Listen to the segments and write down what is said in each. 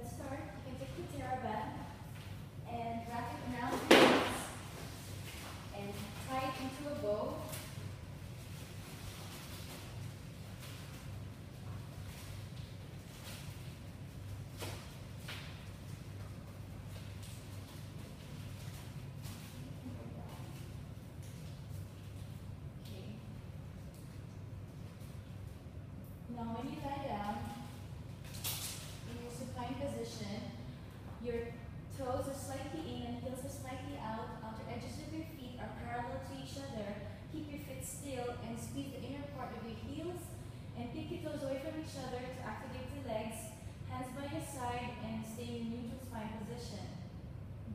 let's start. You can take the TheraBand and wrap it around your knees and tie it into a bow. Now when you lie down in your supine position, your toes are slightly in and heels are slightly out. Outer edges of your feet are parallel to each other. Keep your feet still and squeeze the inner part of your heels and pick your toes away from each other to activate the legs. Hands by your side and stay in neutral spine position.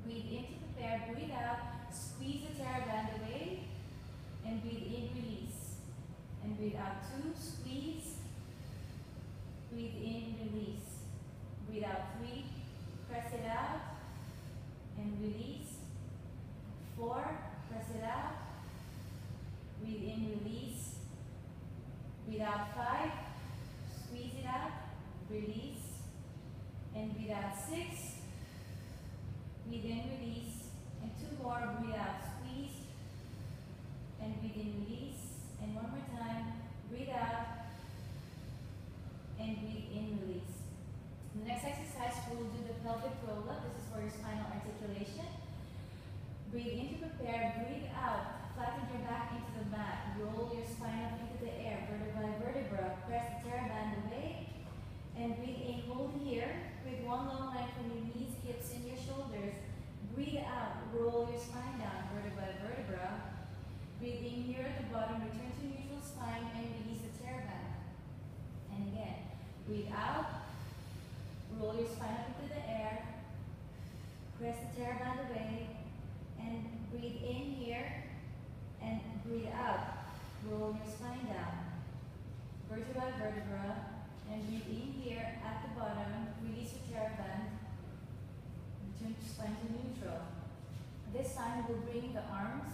Breathe in to prepare, breathe out, squeeze the TheraBand away and breathe in, release. And breathe out 2, squeeze. Breathe in, release. Breathe out 3, press it out, and release. 4, press it out. Breathe in, release. Breathe out 5, squeeze it out, release. And breathe out 6, breathe in, release. And 2 more, breathe out, squeeze. And breathe in, release. And one more time, breathe out. And breathe in, release. The next exercise, we'll do the pelvic roll-up. This is for your spinal articulation. Breathe in to prepare, breathe out. Flatten your back into the mat. Roll your spine up into the air, vertebra by vertebra. Press the TheraBand away. And breathe in, hold here. Breathe one long line from your knees, hips, and your shoulders. Breathe out, roll your spine down, vertebra by vertebra. Breathe in here at the bottom, return to neutral spine, and release the TheraBand. And again, breathe out, roll your spine up into the air, press the TheraBand away, and breathe in here, and breathe out, roll your spine down, vertebra by vertebra, and breathe in here at the bottom, release your TheraBand, return to spine to neutral. This time we'll bring the arms,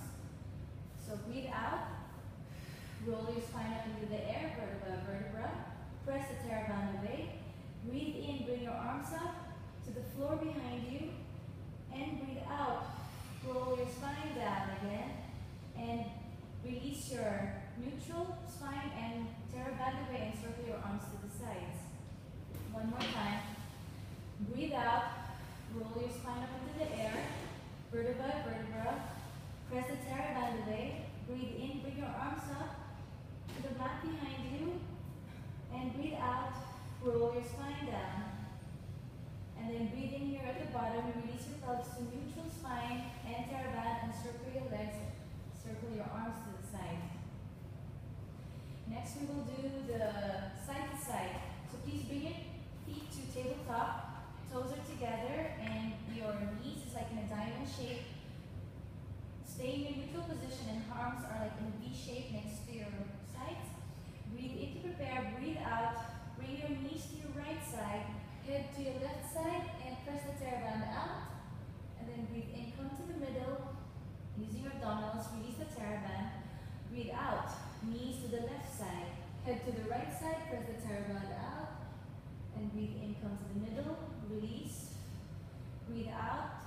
so breathe out, roll your spine up into the air, vertebra by vertebra. Press the TheraBand away. Breathe in, bring your arms up to the floor behind you. And breathe out. Roll your spine down again. And release your neutral spine and TheraBand away and circle your arms to the sides. One more time. Breathe out. Roll your spine up into the air. Vertebra by vertebra. Press the TheraBand away. Breathe in, bring your arms up to the mat behind you. And breathe out, roll your spine down. And then breathe in here at the bottom, release your pelvis to neutral spine and TheraBand and circle your legs, circle your arms to the side. Next we will do the side to side. So please bring your feet to tabletop, toes are together and your knees is like in a diamond shape. Stay in your neutral position and arms are like in a V shape next to your sides. Breathe in to prepare, breathe out, bring your knees to your right side, head to your left side, and press the TheraBand out. And then breathe in, come to the middle, using your abdominals, release the TheraBand. Breathe out, knees to the left side, head to the right side, press the TheraBand out. And breathe in, come to the middle, release. Breathe out,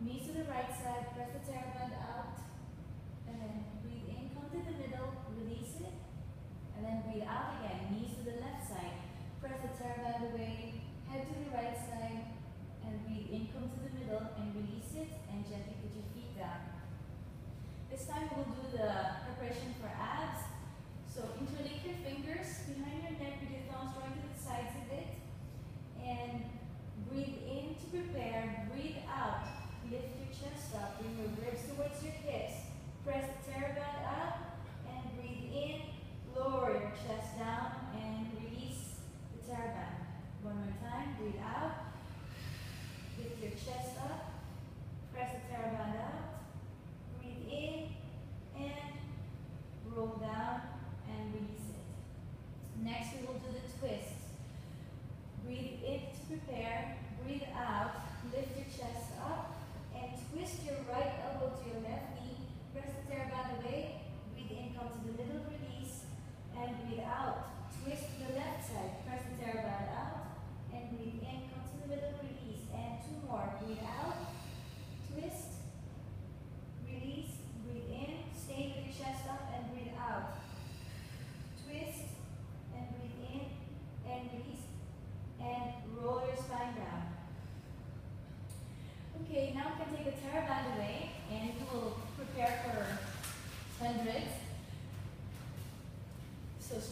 knees to the right side, press the TheraBand out. And then breathe in, come to the middle, release it. And then breathe out again, knees to the left side. Press the TheraBand away, head to the right side, and breathe in, come to the middle, and release it, and gently put your feet down. This time we'll do the preparation for abs. So interlake your fingers behind your neck with your thumbs going to the sides of it. And breathe in to prepare, breathe out. Lift your chest up, bring your ribs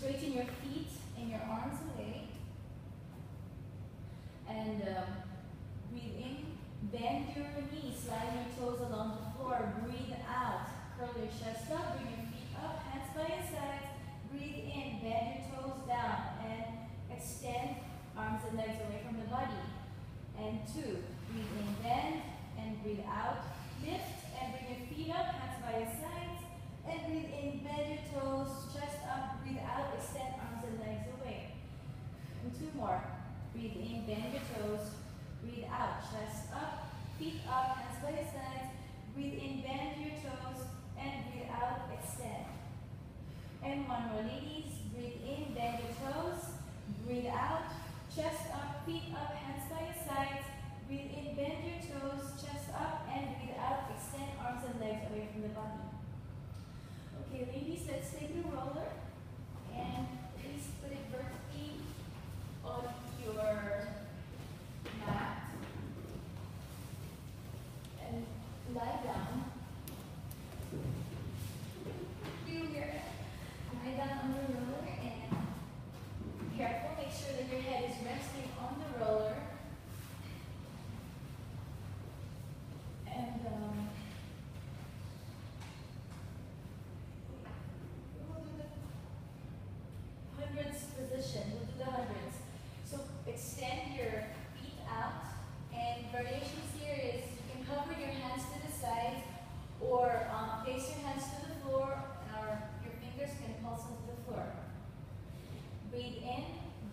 straighten your feet and your arms away. And breathe in. Bend your knees, slide your toes along the floor. Breathe out. Curl your chest up. Bring your feet up. Hands by your sides. Breathe in. Bend your toes down. And extend arms and legs away from the body. And 2. Breathe in. Bend. And breathe out. Lift. And bring your feet up. Hands by your sides. And breathe in. Bend your toes. Chest up. Breathe out. Extend arms and legs away. And 2 more. Breathe in. Bend your toes. Breathe out, chest up, feet up, hands by your sides. Breathe in, bend your toes, and breathe out, extend. And 1 more, ladies. Breathe in, bend your toes. Breathe out, chest up, feet up, hands by your sides. Breathe in, bend your toes, chest up, and breathe out, extend arms and legs away from the body. Okay, ladies, let's take the roller, and please put it vertically on your mat and lie down. Feel your lie down on the roller and careful, make sure that your head is resting on the roller. And we'll do the hundreds position. We'll do the hundreds. So extend your feet out, and variations here is you can cover your hands to the sides or place your hands to the floor, or your fingers can pulse onto the floor. Breathe in,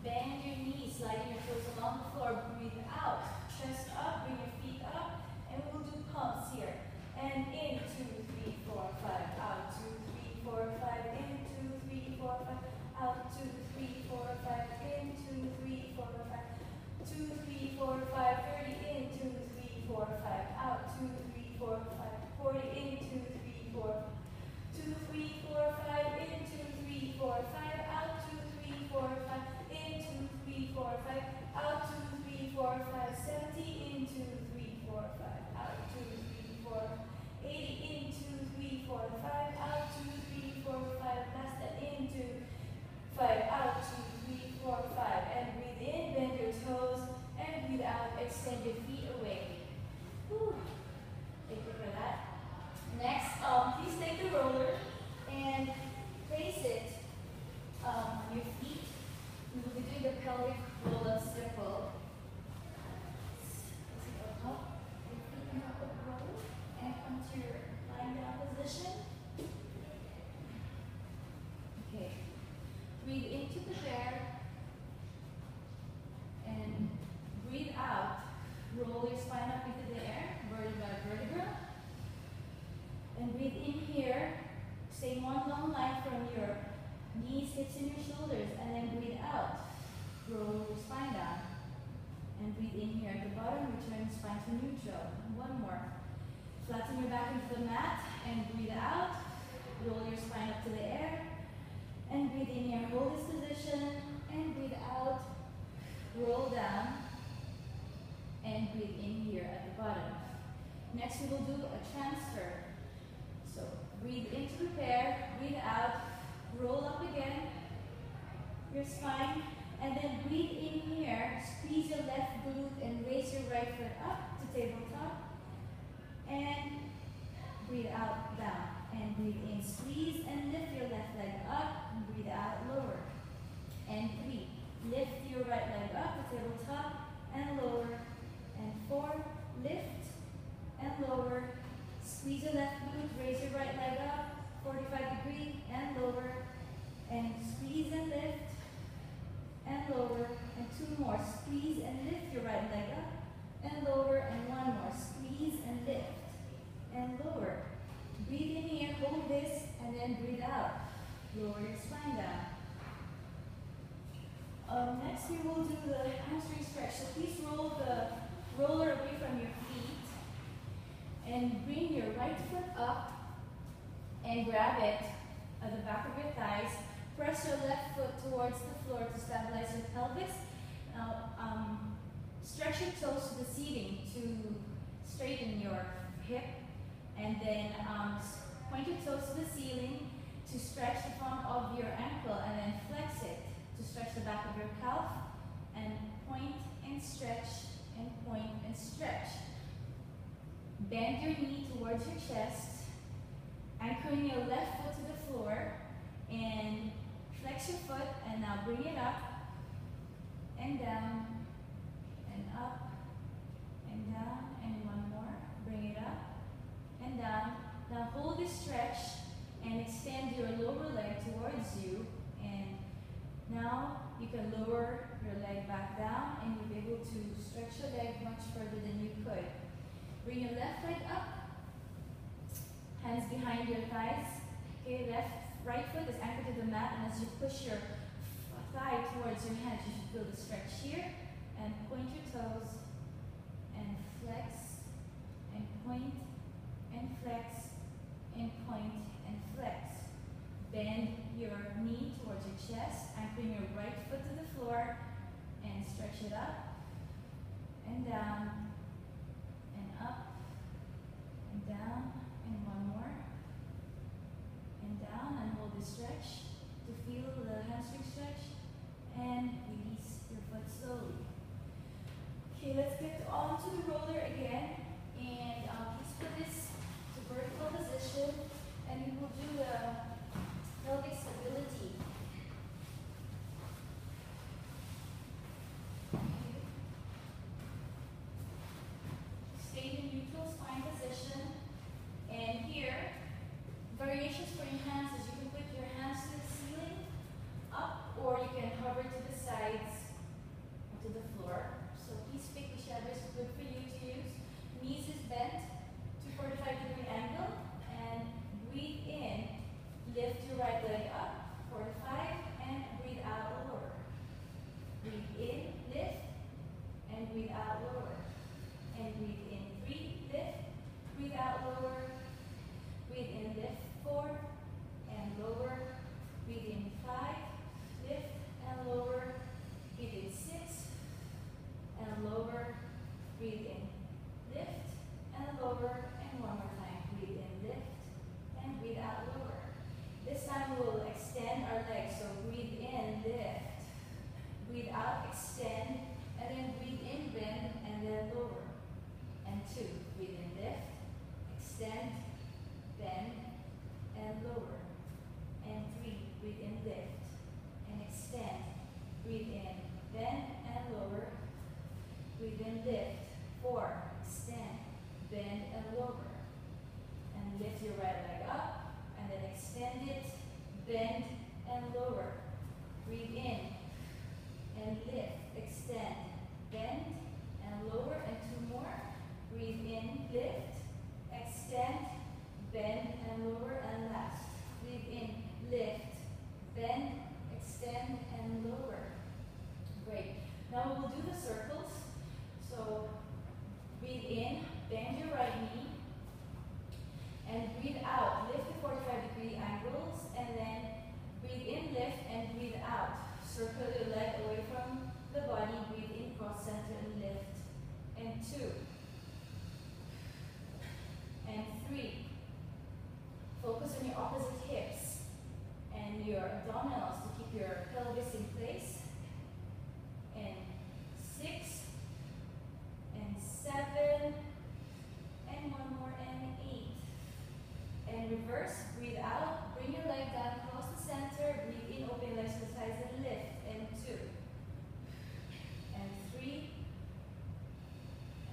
bend your knees, sliding your toes along the floor. Breathe out, chest up, bring your feet up, and we'll do pumps here. And in, 2, 3, 4, 5, out, 2, 3, 4, 5, in, 2, 3, 4, 5, out, 2, 3, 4, 5, in, 2, 3, 4, 5, 2, 3, 4, 5, 30 in, 2, 3, 4, 5, out, 2, 3, 4, 5, 40 in, 2, 3, 4, 2, 3, 4, 5 in, 2, 3, 4, 5, out, 2, 3, 4, 5 in, 2, 3, 4, 5, out, 2, 3, 4, 5, 70 in, 2, 3, 4, 5, out, 2, 3, 4, 80 in, 2, 3, 4, 5, out, 2, 3, 4, 5, last that in, 2, 5, out, 2, 3, 4, 5, and breathe in, bend your toes, and breathe out, extend your feet away. Whew. Thank you for that. Next, please take the roller and place it on your feet. We will be doing the pelvic roll-up circle. Place it on top, your feet on top of the roller, and come to your lying down position. Okay. Breathe into the bear and breathe out. Roll your spine up into the air, vertebra. And breathe in here. Stay one long line from your knees, hips, and your shoulders. And then breathe out. Roll your spine down. And breathe in here at the bottom. Return spine to neutral. And 1 more. Flatten your back into the mat and breathe out. Roll your spine up to the air. And breathe in here, hold this position, and breathe out, roll down, and breathe in here at the bottom. Next we will do a transfer. So breathe in to prepare, breathe out, roll up again, your spine, and then breathe in here, squeeze your left glute and raise your right foot up to tabletop, and breathe out, down. And breathe in, squeeze, and lift your left leg up, and breathe out, lower. And 3, lift your right leg up to tabletop, and lower. And 4, lift, and lower. Squeeze your left glute, raise your right leg up, 45 degree, and lower. And squeeze and lift, and lower. And 2 more, squeeze and lift your right leg up, and lower. And 1 more, squeeze and lift, and lower. Breathe in here, hold this, and then breathe out. Lower your spine down. Next, we will do the hamstring stretch. So please roll the roller away from your feet and bring your right foot up and grab it at the back of your thighs. Press your left foot towards the floor to stabilize your pelvis. Now, stretch your toes to the ceiling to straighten your hip. And then point your toes to the ceiling to stretch the front of your ankle, and then flex chest, anchoring your left foot to the floor, and flex your foot, and now bring it up and down and up and down, and one more. Bring it up and down. Now hold this stretch and extend your lower leg towards you, and now you can lower your leg back down and you'll be able to stretch your leg much further than you could. Bring your left leg up, hands behind your thighs. Okay, right foot is anchored to the mat, and as you push your thigh towards your hands, you should feel the stretch here, and point your toes and flex and point and flex and point and flex. Bend your knee towards your chest, anchoring your right foot to the floor, and stretch it up and down and up and down, and one more, and down, and hold the stretch to feel the hamstring stretch, and release your foot slowly. Okay, let's get onto the roller again, and please put this to vertical position, and we will do the pelvic stability. Stay in neutral spine position, and here, variations for your hands is you can put your hands to the ceiling, up, or you can hover to the sides, or to the floor. So please pick whichever is good for you to use. Knees is bent to 45-degree angle, and breathe in. Lift your right leg up, 45, and breathe out, lower. Breathe in, lift, and breathe out, lower. And breathe in, 3, lift, breathe out, lower. Breathe in, lift, 4, and lower. Breathe in, 5, lift, and lower. Breathe in, 6, and lower. Breathe in, lift, and lower. And one more time, breathe in, lift, and breathe out, lower. This time we will extend our legs, so breathe in, lift, breathe out, extend, and then breathe in, bend, and then lower. And 2, breathe in, lift, extend, bend, and lower. And 3, breathe in, lift, and extend, breathe in, bend, and lower. Breathe in, lift, 4, extend, bend, and lower. And lift your right leg up, and then extend it, bend, and lower. Breathe in, and lift, extend, bend, and lower, and 2 more. Breathe in, lift, extend, bend, and lower, and last. Breathe in, lift, bend, extend, and lower. Great. Now we will do the circles. So breathe in, bend your right knee, and breathe out, lift the 45-degree angles, and then breathe in, lift, and breathe out. Circle your leg away from the body, breathe in, cross center, and lift. And 2. And 3. Focus on your opposite hips and your abdominals to keep your pelvis in place. And 6, and 7, and one more, and 8. And reverse, breathe out, bring your leg down, cross the center, breathe in, open legs to the sides, and lift. And 2, and 3,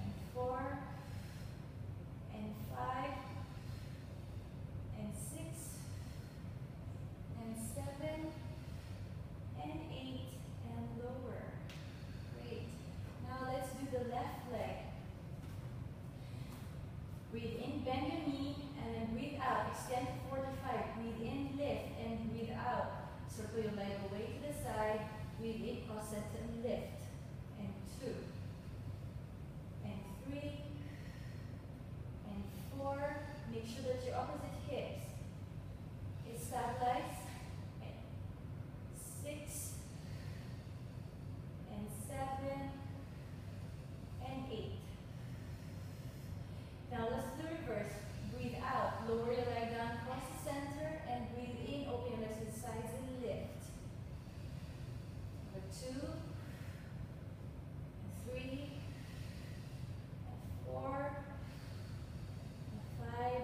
and 4, and 5, and 6, and 7, and 8, and lower. Great. Now let's do the left leg. Breathe in, bend your knee, and then breathe out. Extend to 45. Breathe in, lift, and breathe out. Circle your leg away to the side. Breathe in, cross center, and lift. And 2, and 3, and 4. Make sure that your opposite hips is stabilized. And 6, and 7, and 8. Now let's do the reverse. Breathe out, lower your leg down, cross the center, and breathe in, open your legs to the sides, and lift. Number 2, and 3, and 4, and 5,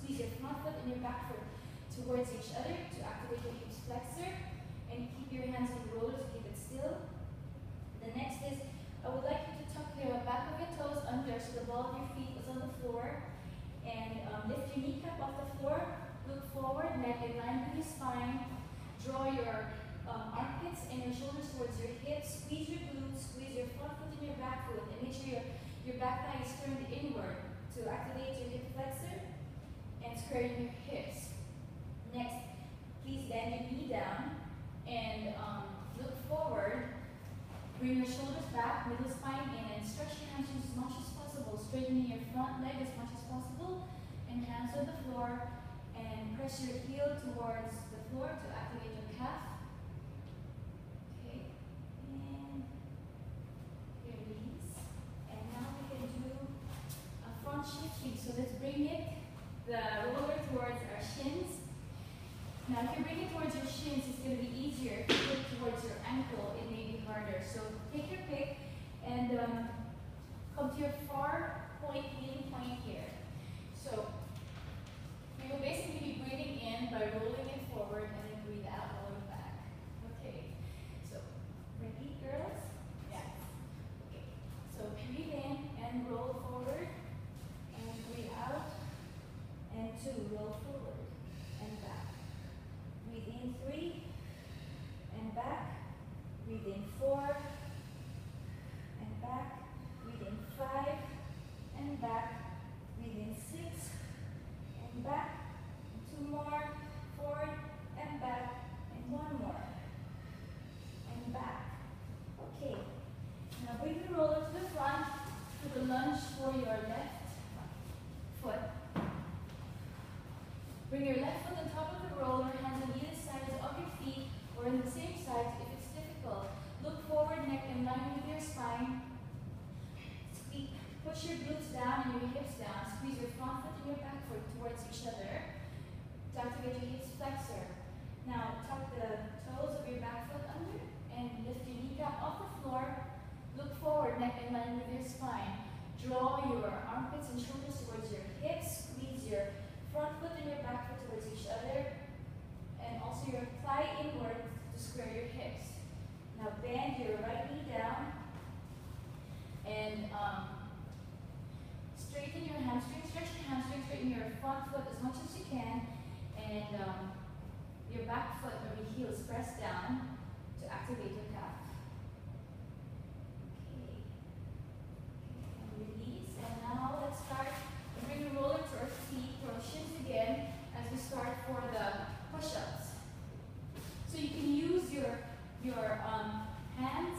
Squeeze your front foot and your back foot towards each other to activate your hips flexor. And keep your hands on the rollers, keep it still. The next is, I would like you to tuck your back of your toes under so the ball of your feet is on the floor. And lift your kneecap off the floor. Look forward, neck in line with your spine. Draw your armpits and your shoulders towards your hips. Squeeze your glutes, squeeze your front foot and your back foot. And make sure your back thigh is turned inward to activate your hip flexor and squaring your hips. Next, please bend your knee down and look forward. Bring your shoulders back, middle spine in, and stretch your hamstrings as much as possible. Straightening your front leg as much as possible. And hands on the floor. And press your heel towards the floor to activate your calf. Okay. And here, release. And now we can do a front shifting. So let's bring the roller towards our shins. Now, if you bring it towards your shins, it's going to be easier. If you put it towards your ankle, it may be harder. So take your pick and come to your far point, kneeling point here. So you will basically be breathing in by rolling it forward and then breathe out, rolling back. Okay. So repeat, girls. Yes. Okay. So breathe in and roll forward and breathe out. And 2, roll forward and back. Breathe in 3 and back. Breathe in 4 and back. Breathe in 5 and back. Breathe in 6 and back. 2 more. Forward and back. And 1 more. And back. Okay. Now bring the roller to the front to the lunge for your left foot. Bring your left foot on top of the roller, hands on either sides of your feet or on the same sides if it's difficult. Look forward, neck in line with your spine. Push your glutes down and your hips down. Squeeze your front foot and your back foot towards each other to activate your hips flexor. Now tuck the toes of your back foot under and lift your kneecap off the floor. Look forward, neck in line with your spine. Draw your armpits and shoulders towards your hips. Squeeze your front foot and your back foot towards each other, and also your thigh inward to square your hips. Now bend your right knee down and straighten your hamstring, stretch your hamstring, straighten your front foot as much as you can, and your back foot or your heels press down to activate your calf. Okay. And release. And now let's start. Bring the roller to our feet, to our shins again, as we start for the push-ups. So you can use your hands,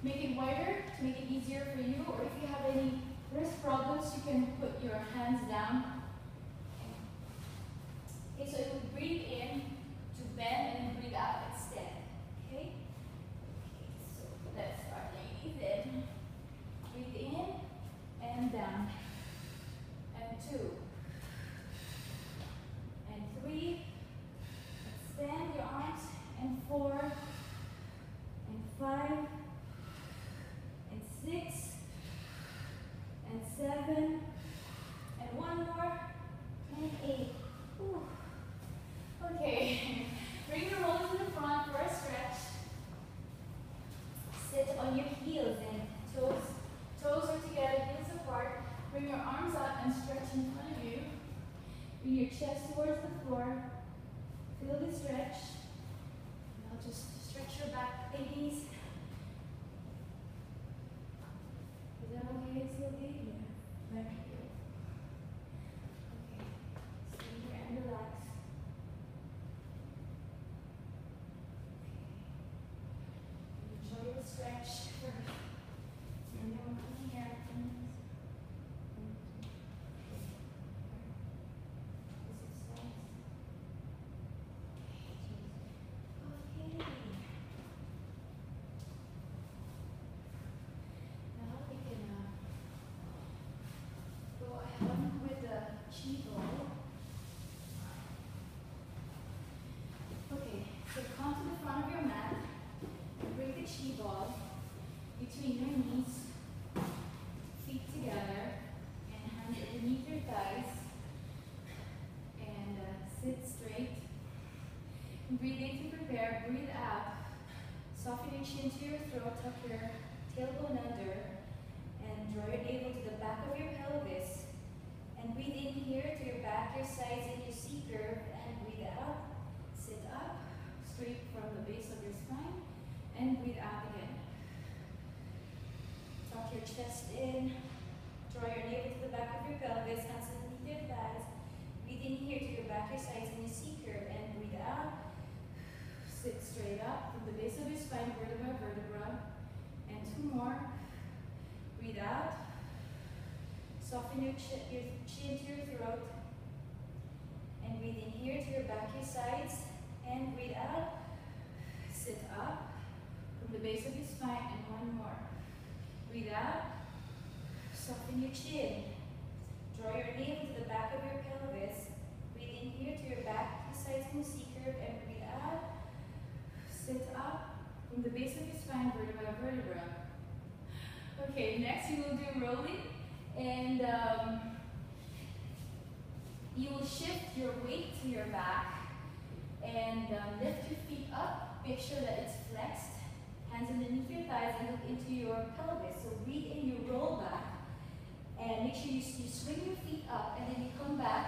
make it wider to make it easier for you, or if you have any wrist problems, you can put your hands down. Okay, so you will breathe in to bend and then breathe out, extend. Okay? Okay, so let's start, ladies. In. Breathe in and down. And 2. And 3. Extend your arms. And 4. And 5. And 6. And 7. And 1 more. And 8. Ooh. Okay. Bring your roller to the front for a stretch. Sit on your heels and toes are together, heels apart. Bring your arms out and stretch in front of you. Bring your chest towards the floor. Feel the stretch. Now just stretch your back, ladies. Is that okay, Sylvie? Yeah. Thank you. Okay. Stay here and relax. Okay. Enjoy the stretch first. And then we'll come here. So come to the front of your mat and bring the chi ball between your knees, feet together, and hands underneath your thighs. Sit straight. Breathe in to prepare. Breathe out. Soften your chin to your throat. Tuck your tailbone under. And draw your navel to the back of your pelvis. And breathe in here to your back, your sides, and your C curve. And breathe out. Sit up. Straight from the base of your spine. And breathe out again. Tuck your chest in. Draw your navel to the back of your pelvis. Hands underneath your thighs. Breathe in here to your back, your sides, and your C curve. And breathe out. Sit straight up from the base of your spine, vertebra, vertebra. And two more. Breathe out. Soften your chin to your throat. And breathe in here to your back, your sides. And breathe out. Sit up from the base of your spine. And one more. Breathe out. Soften your chin. Draw your navel to the back of your pelvis. Breathe in here to your back, your sides, and your C curve. And breathe out. Sit up from the base of your spine, vertebra, vertebra. Okay, next you will do rolling. And you will shift your weight to your back and lift your feet up. Make sure that it's flexed. Hands underneath your thighs and look into your pelvis. So breathe in, you roll back. And make sure you swing your feet up and then you come back.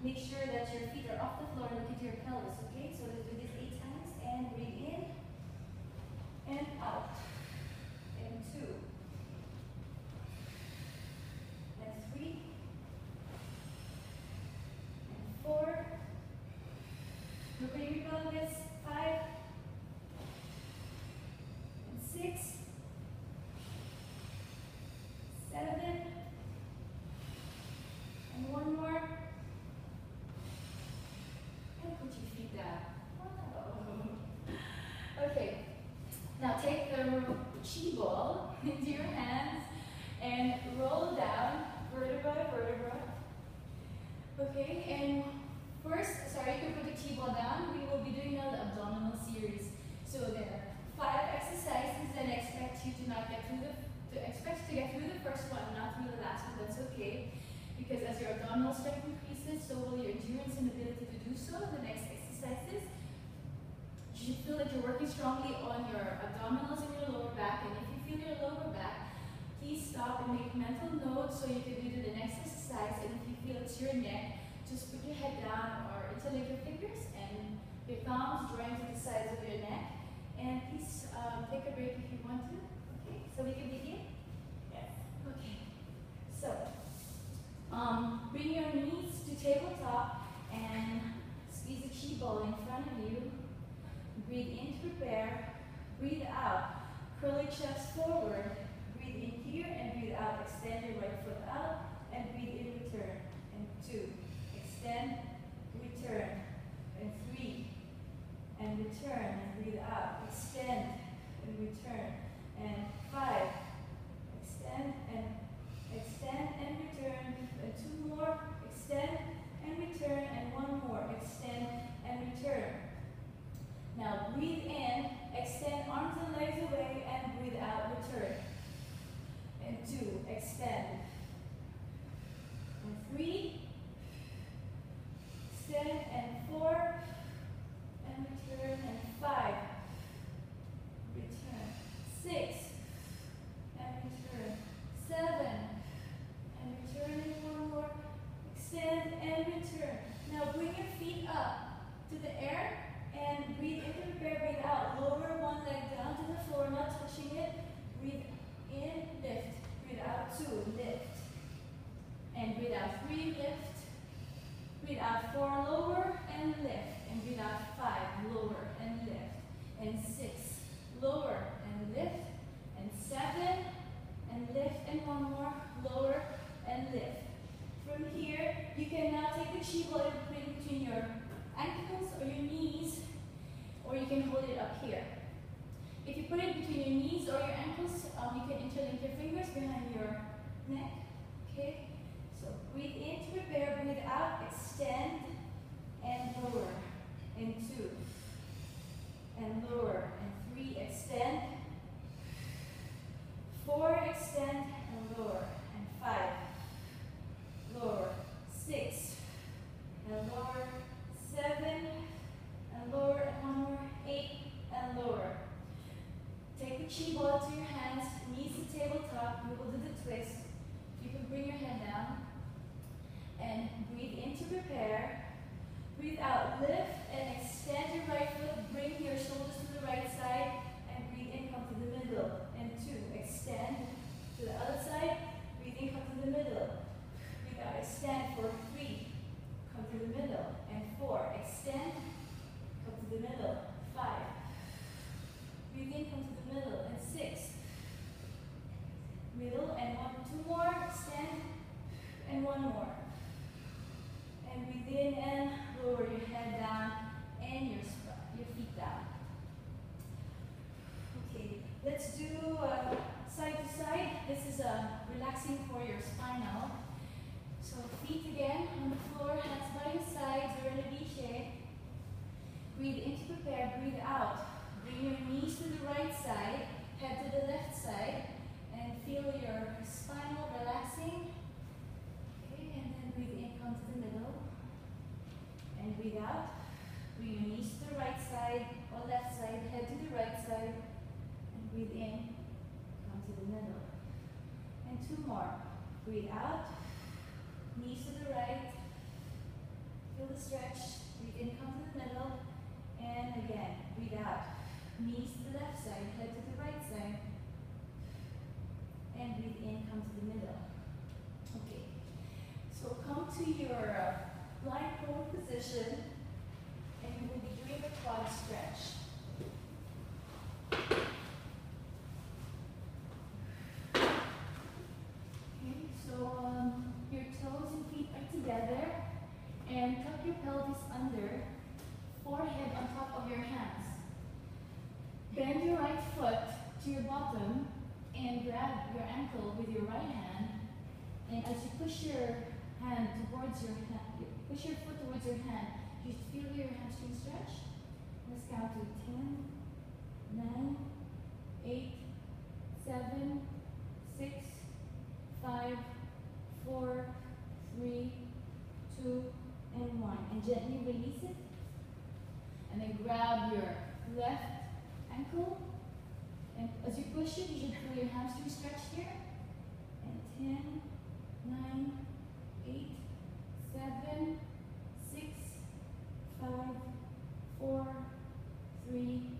Make sure that your feet are off the floor and look into your pelvis. Okay, so let's do this 8 times. And breathe in and out. And 2. And 3. And 4. Look at your pelvis. 5. And 6. 7. And one more. And put your feet down. Okay. Now take the chi ball into your hands and roll down vertebra, vertebra. Okay, and first, sorry, you can put the chi ball down. We will be doing now the abdominal series. So there are 5 exercises, and I expect you to not get through to get through the first one, not through the last one. That's okay. Because as your abdominal strength increases, so will your endurance and ability to do so in the next exercises. You should feel that you're working strongly on your abdominals and your lower back. And if you feel your lower back, please stop and make mental notes so you can do the next exercise. And if you feel it's your neck, just put your head down or interlake your fingers and your thumbs drawing to the sides of your neck. And please take a break if you want to. Okay, so we can begin? Yes. Okay. So, bring your knees to tabletop and squeeze the chi ball in front of you. Breathe in to prepare. Breathe out. Curl your chest forward. Breathe in here and breathe out. Extend your right foot out and breathe in, return. And 2. Extend, return. And 3. And return and breathe out. Extend and return. And 5. Extend and return. And 2 more. Extend and return. And 1 more. Extend and return. Now breathe in, extend arms and legs away, and breathe out, return. And 2, extend. And 3, extend, and 4, and return, and 5, return. 6, and return. 7, and return, and 1 more. Extend and return. Now bring your feet up to the air. And breathe in to prepare, breathe out. Lower one leg down to the floor, not touching it. Breathe in, lift. Breathe out, 2, lift. And breathe out, 3, lift. Breathe out, 4, lower and lift. And breathe out, 5, lower and lift. And 6, lower and lift. And 7, and lift. And 1 more, lower and lift. From here, you can now take the chi ball and put it between your ankles or your knees, or you can hold it up here. If you put it between your knees or your ankles, you can interlink your fingers behind your neck. Okay? So breathe in to prepare, breathe out, extend, and lower. And 2, and lower. And 3, extend. 4, extend, and lower. And 5, lower. 6, and reaching ball to your hands, knees to tabletop. You will do the twist. You can bring your head down and breathe in to prepare. Breathe out, lift and extend your right foot. Bring your shoulders to the right side and breathe in, come to the middle. And 2, extend to the other side. Breathe in, come to the middle. Breathe out, extend for 3, come to the middle. And 4, extend, come to the middle. 5, breathe in, come to the middle. And 6, middle. And 2 more, extend. And 1 more. And breathe in and lower your head down and your feet down. Okay, let's do side to side. This is relaxing for your spinal. So feet again on the floor, hands by your sides. You're in a V shape. Breathe in to prepare. Breathe out. Bring your knees to the right side, head to the left side, and feel your spinal relaxing. Okay, and then breathe in, come to the middle. And breathe out. Bring your knees to the right side or left side, head to the right side. And breathe in, come to the middle. And 2 more. Breathe out. Knees to the right. Feel the stretch. Breathe in, come to the middle. And again, breathe out. Knees to the left side, head to the right side. And breathe in, come to the middle. Okay. So come to your lying prone position, and you will be doing a quad stretch. Okay, so your toes and feet are together, and tuck your pelvis under, forehead on top of your hands. Bend your right foot to your bottom, and grab your ankle with your right hand, and as you push your hand towards your hand, push your foot towards your hand. Just feel your hamstring stretch. Let's count to 10, 9, 8, 7, 6, 5, 4, 3, 2, and 1. And gently release it. And then grab your left ankle. And as you push it, you should feel your hamstring stretch here. And 10, 9, 8, 7, 6, 5, 4, 3,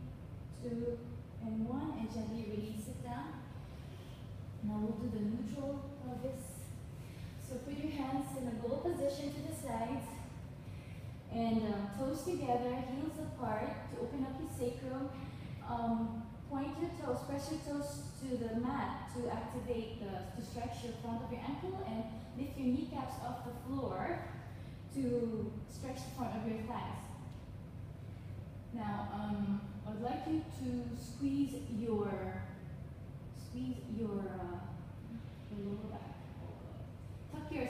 2, and 1. And gently release it down. Now we'll do the neutral pelvis. So put your hands in a goal position to the sides. And toes together, heels apart to open up your sacrum. Point your toes, press your toes to the mat to activate to stretch your front of your ankle, and lift your kneecaps off the floor to stretch the front of your thighs. Now, I'd like you to squeeze your lower back. Tuck your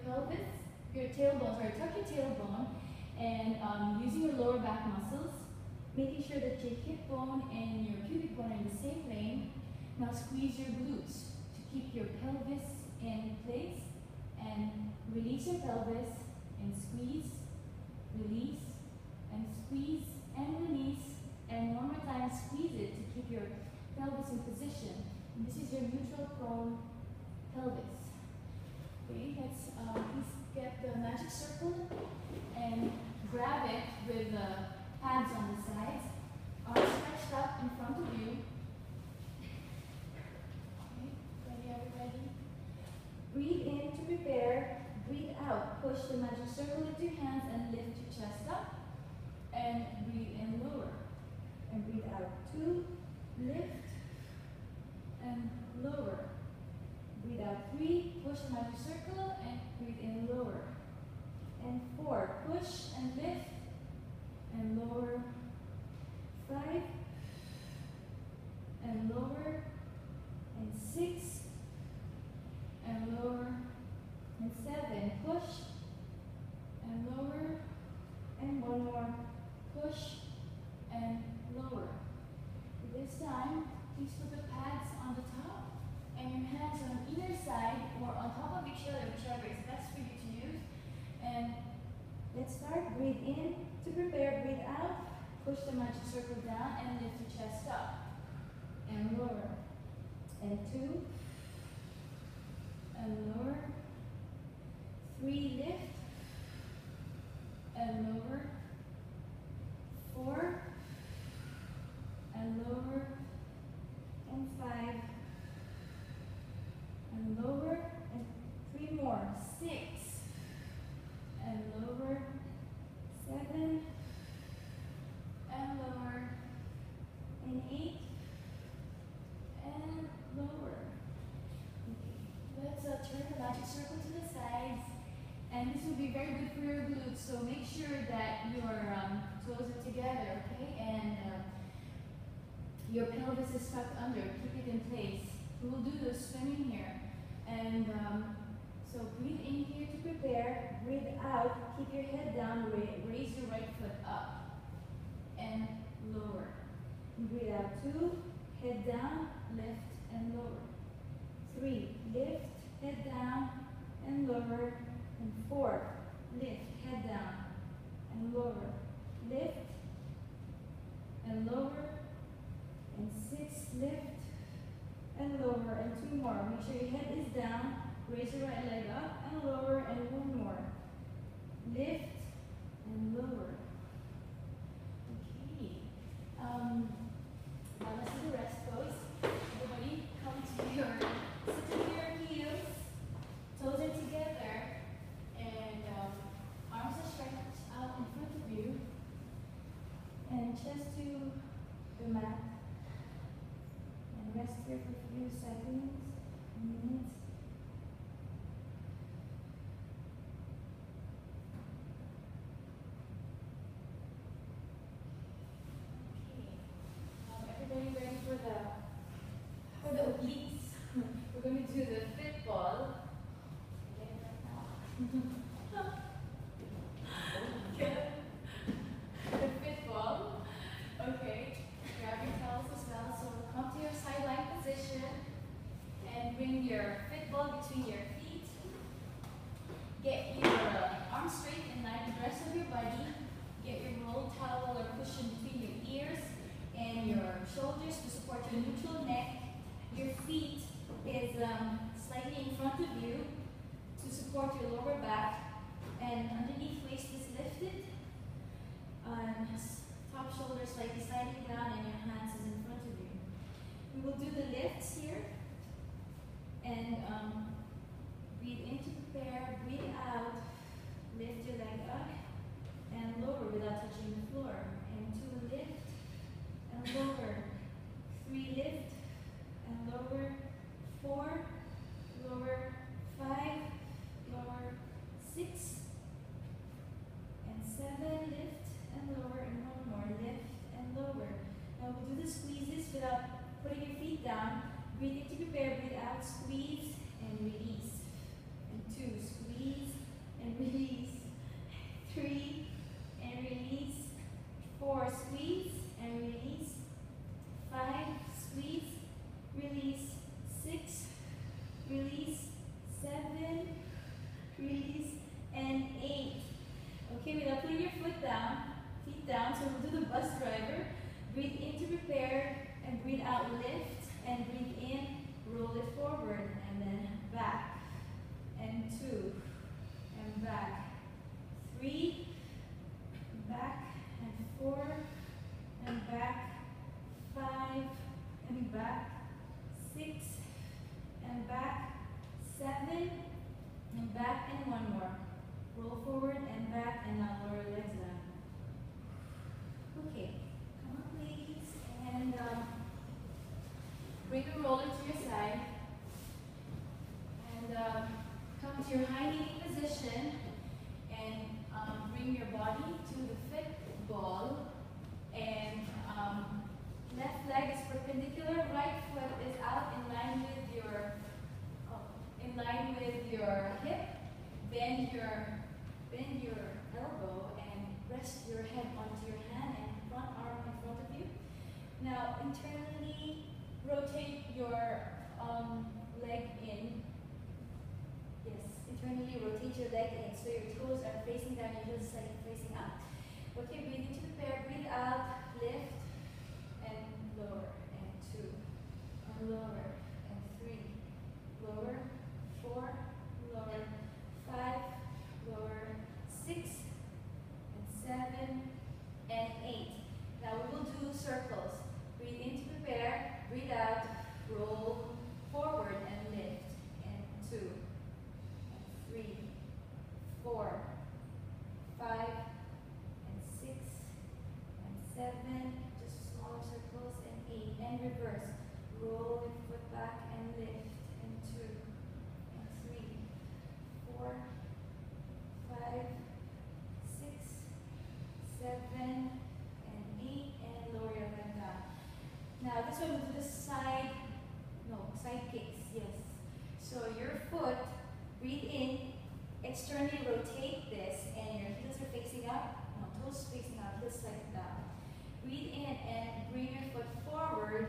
pelvis, your tailbone. Sorry, tuck your tailbone, and using your lower back muscles, making sure that your hip bone and your pubic bone are in the same lane. Now squeeze your glutes to keep your pelvis in place, and release your pelvis and squeeze, release, and squeeze, and release, and one more time squeeze it to keep your pelvis in position. And this is your neutral prone pelvis. Okay, let's please get the magic circle and grab it with the hands on the sides, arms stretched up in front of you. Okay, ready, everybody? Breathe in to prepare, breathe out. Push the magic circle into your hands and lift your chest up. And breathe in, lower. And breathe out. 2, lift, and lower. Breathe out. 3, push the magic circle, and breathe in, lower. And 4, push and lift, and lower. 5, and lower. And 6, and lower. And 7, push, and lower. And 1 more, push, and lower. This time, please put the pads on the top, and your hands on either side or on top of each other, whichever is best for you to use. And let's start. Breathe in to prepare, breathe out. Push the magic circle down and lift your chest up. And lower. And 2. And lower. 3, lift. And lower. 4. And lower. And 5. And lower. And 3 more. 6. And lower. 7. And lower. And 8. And lower. Okay. Let's turn the magic circle to the sides. And this will be very good for your glutes. So make sure that your toes are together, okay? And your pelvis is tucked under. Keep it in place. We will do the swimming here. And so breathe in here to prepare. Breathe out. Keep your head down. Raise your right foot up. And lower. And breathe out. 2. Head down. Lift and lower. 3. Lift. Head down. And lower. And 4. Lift. Head down. And lower. Lift. And lower. And 6. Lift. And lower. And 2 more. Make sure your head is down. Raise your right leg up and lower, and 1 more. Lift and lower. Okay. Now let's do the rest pose. Everybody come to your, sit to your heels. Toes are together. And arms are stretched out in front of you. And chest to the mat. And rest here for a few seconds, minutes. Everybody ready for the obliques? We're going to do the fit ball. Get it right now. The fit ball. Okay. Grab your towels as well. So come to your sideline position and bring your fit ball between your feet. Get your arms straight in line with the rest of your body. Get your rolled towel or cushion between your ears and your shoulders to support your neutral neck. Your feet is slightly in front of you to support your lower back, and underneath waist is lifted. Top shoulder slightly sliding down, and your hands is in front of you. We will do the lifts here, and breathe in to prepare, breathe out, lift your leg up and lower without touching the floor, and 2, lift and lower, 3, lift and lower, 4, lower, 5, lower, 6, and 7, lift and lower, and 1 more, lift and lower. Now we'll do the squeezes without putting your feet down. Breathe in to prepare, breathe out, squeeze and release. And 2, squeeze and release. 3, and release. 4, squeeze and release. 5, squeeze, release. 6, release. 7, release, and 8. Okay, without putting your foot down, feet down, so we'll do the bus driver. Breathe in to prepare, and breathe out, lift, and breathe in, roll it forward, and then back, and 2, and back, 3, back, and 4, and back, 5, and back, 6, and back, 7, and back, and 1 more. Roll forward and back, and now lower your legs down. Okay, come up ladies, and bring the roller to your side, and come to your high knee position, and bring your body to the fit ball, and left leg is perpendicular, right foot is out in line with your hip. Bend your elbow and rest your head onto your hand and front arm in front of you. Now internally rotate your leg in. Yes, internally rotate your leg in so your toes are facing down, your heels are facing up. Okay, breathe into prepare, breathe out, lift and lower, and 2, and lower, and 3, lower, 4, lower, 5, lower, 6, and 7, and 8. Now we will do circles. Breathe in to prepare, breathe out, roll forward and lift, and 2, and 3, 4, 5, and 6, and 7, just smaller circles, and 8, and reverse. Roll your foot back and lift, and 2, and 3, 4, 5, 6, 7, and 8, and lower your leg down. Now this one we'll do the side kicks, yes. So your foot, breathe in, externally rotate this, and your heels are facing up, no, toes facing up, this side down. Breathe in and bring your foot forward,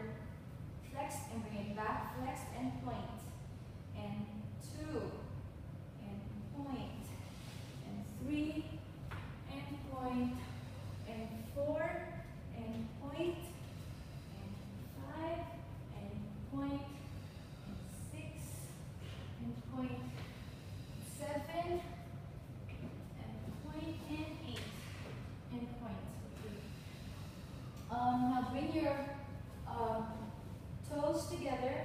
flex and bring it back, flex and point. And 2, and point, and 3, and point, and 4, and point, and 5, and point, and 6, and point, 7, and point, and 8, and point. Okay. Now bring your toes together.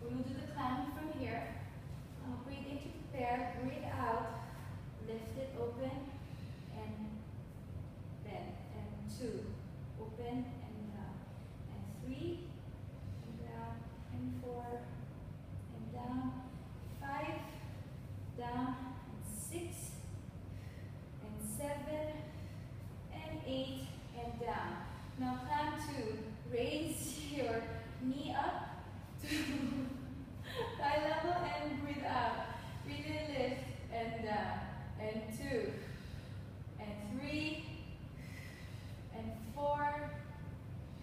We will do the climb from here. Breathe in to prepare, breathe out, lift it open, and bend, and 2, open, and down, and 3, and down, and 4, and down, 5, down, and 6, and 7, and 8, and down. Now climb 2, raise your knee up to thigh level and breathe out. Breathe in, lift, and down, and 2, and 3, and 4,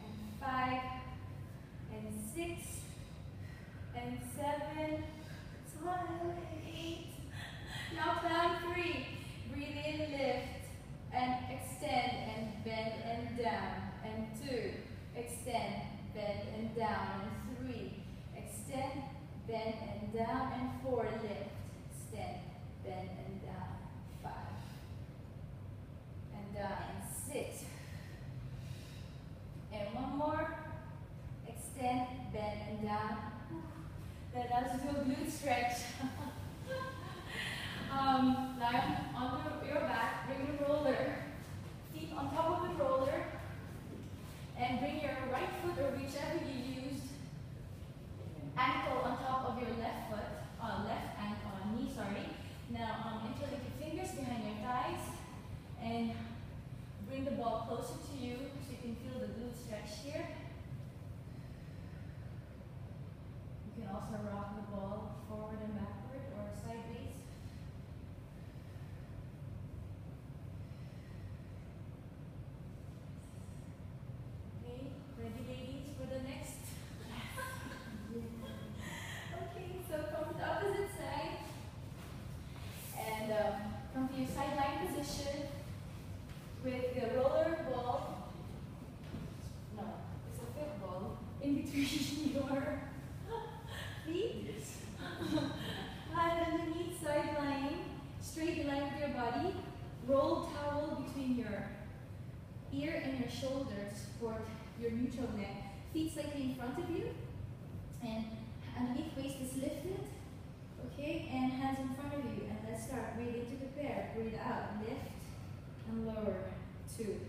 and 5, and 6, and 7, smile, and 8. Now climb 3, breathe in, lift, and extend, and bend, and down, and 2, extend, bend, and down, and 3, extend, bend, and down, and 4, lift, extend, bend, and down, 5, and down, and 6, and 1 more, extend, bend, and down. Then let's do a glute stretch. Lie on your back, bring the roller, feet on top of the roller, and bring your right foot or whichever you used, ankle on top of your left foot, left ankle, knee, sorry. Now interlink your fingers behind your thighs and bring the ball closer to you so you can feel the glute stretch here. You can also rock the ball forward and backward or sideways. Okay, ready ladies for the next? Okay, so come to the opposite side and come to your sideline position with the roller ball. No, it's a fit ball in between your feet. Yes. Hand underneath, sideline, straight in line with your body. Roll towel between your ear and your shoulder to support your neutral neck. Feet slightly in front of you, and underneath waist is lifted. Okay, and hands in front of you. And let's start. Breathe in to prepare. Breathe out. Lift and lower. 2,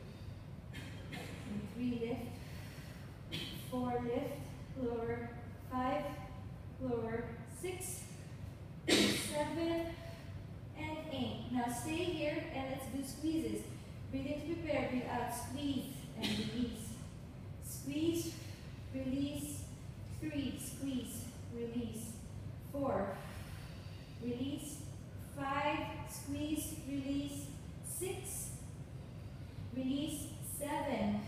and 3, lift. 4, lift, lower. 5, lower. 6, 7, and 8. Now stay here and let's do squeezes. Breathe in to prepare. Breathe out. Squeeze and release. Squeeze, release. 3, squeeze, release. 4, release. 5, squeeze, release. 6, release. 7,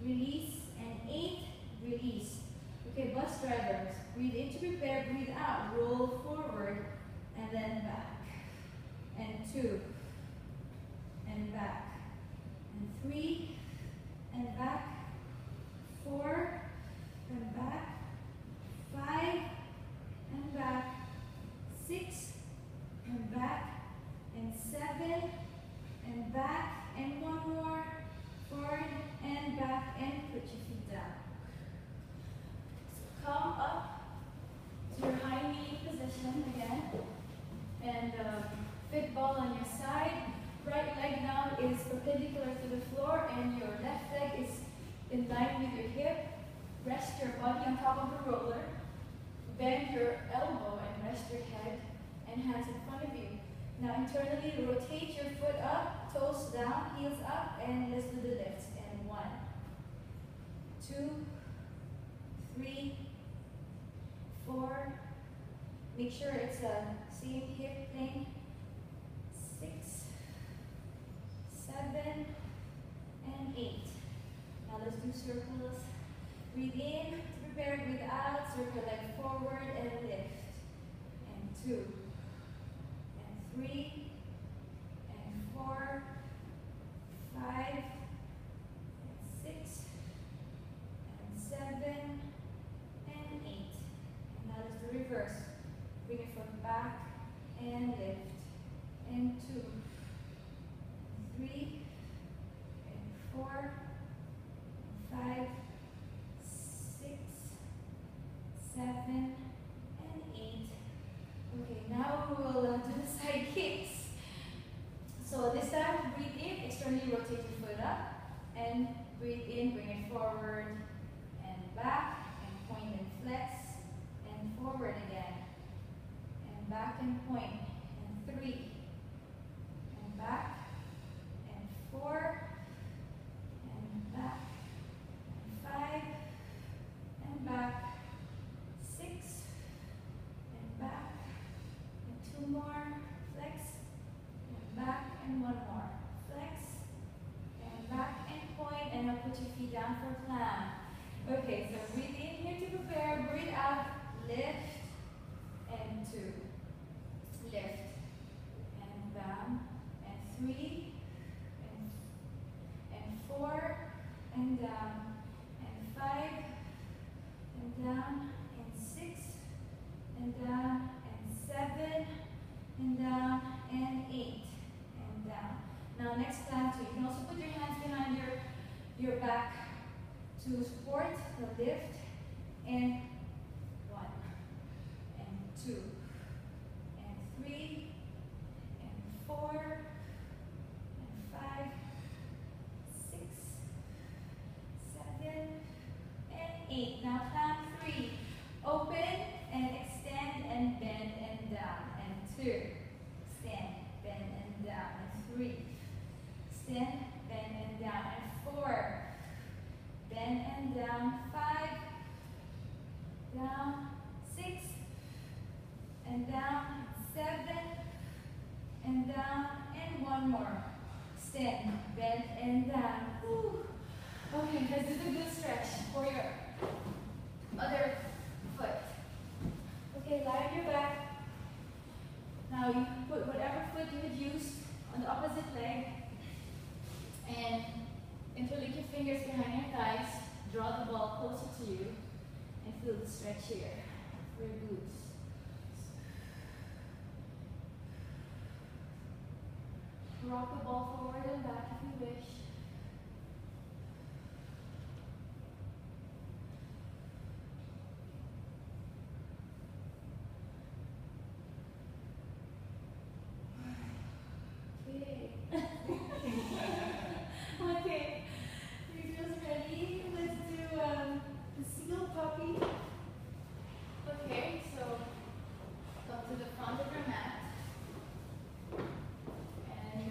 release. And 8, release. Okay, bus drivers, breathe in to prepare, breathe out, roll forward, and then back. And 2, and back. 3, and back, 4, and back, 5, and back, 6, and back, and 7, and back, and one more, forward, and back, and put your feet down. So come up to your high knee position again, and fit ball on your side. Right leg now is perpendicular to the floor, and your left leg is in line with your hip. Rest your body on top of the roller. Bend your elbow and rest your head and hands in front of you. Now internally rotate your foot up, toes down, heels up, and let's do the lifts. And 1, 2, 3, 4. Make sure it's a same hip plane. 6, 7, and 8. Now let's do circles. Breathe in to prepare, breathe out, circle leg forward and lift. And 2, and 3, and 4, 5, and 6, and 7, and 8. And now let's do reverse. Bring your foot back and lift. And 2, and 3, and 4, and 5, 6, 7, and 8. Okay, now we will do the side kicks. So this time, breathe in, externally rotate your foot up, and breathe in, bring it forward and back, and point and flex, and forward again, and back and point, and 3, and back, and 4, and back, and 5, and back, 6, and back, and 2 more, flex, and back, and 1 more, flex, and back, and point, and now put your feet down for clam. Okay, so breathe in here to prepare, breathe out, lift, and 2, lift, and down, and 3, and 4, and down, and 5, and down, and 6, and down, and 7, and down, and 8, and down. Now next time, so you can also put your hands behind your back to support the lift, and 1, and 2, and 3, and 4, and 5, 6, 7, and 8. Now climb 3. Open and extend and bend and down. And 2. Stand, bend and down. And 3. Stand, bend and down. And 4. Bend and down. 5. Down. 6. And down. 7. And down. And 1 more. Stand, bend and down. Woo. Okay, let's do the good stretch for your other foot. Okay, lie on your back. Now you put whatever foot you had used on the opposite leg and interlink your fingers behind your thighs. Draw the ball closer to you and feel the stretch here for your glutes. Rock the ball forward and back if you wish. Okay, you're just ready. Let's do the seal puppy. Okay, so come to the front of your mat and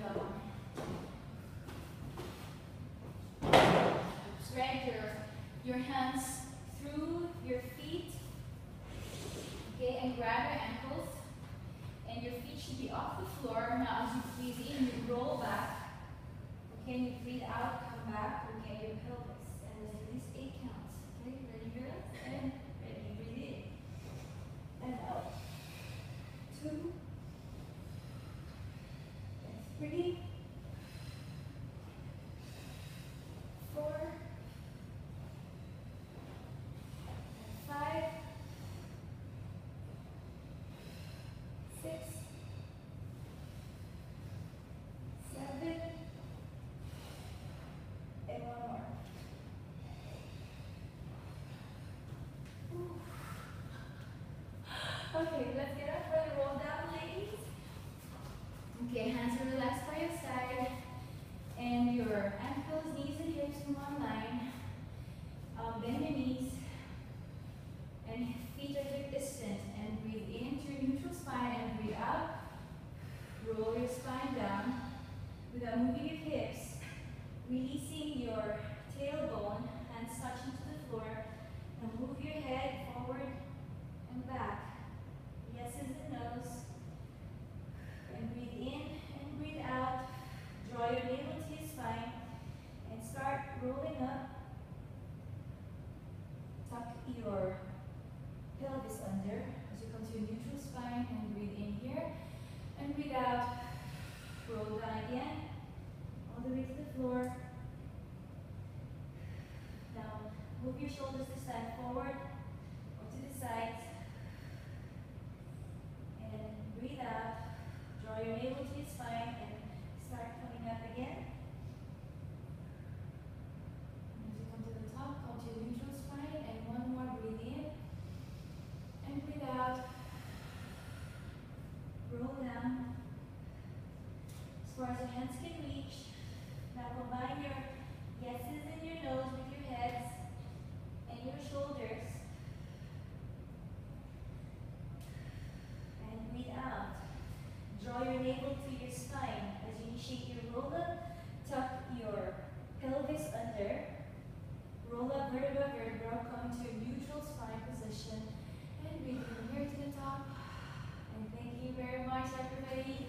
drag your hands through your feet. Okay, and grab your ankles, and your feet should be off the floor. Now, as you breathe in, you roll back. Okay, you breathe out, come back, look at your pelvis, and let's do these 8 counts. Okay, ready, girls? And ready, breathe in. And out. 2. And 3. Okay, let's get up for the roll down, ladies. Okay, hands are relaxed by your side. And your ankles, knees, and hips in one line. Bend your knees. And feet are hip distant. And breathe into your neutral spine and breathe out. Roll your spine down without moving your hips. Releasing your tailbone, hands touching to the floor. And move your head forward and back. Yes is the nose. And breathe in and breathe out. Draw your navel to your spine. And start rolling up. Tuck your pelvis under as you come to a neutral spine. And breathe in here. And breathe out. Roll down again. All the way to the floor. Now move your shoulders to stand forward or to the sides. And breathe out. Draw your navel to your spine and start coming up again. As you come to the top, come to your neutral spine and one more. Breathe in and breathe out. Roll down as far as your hands can reach. Now combine your yeses and your nose with your heads and your shoulders. And breathe out. Draw your navel to your spine as you initiate your roll up. Tuck your pelvis under. Roll up vertebra, vertebra, come to a neutral spine position. And breathe from here to the top. And thank you very much, everybody.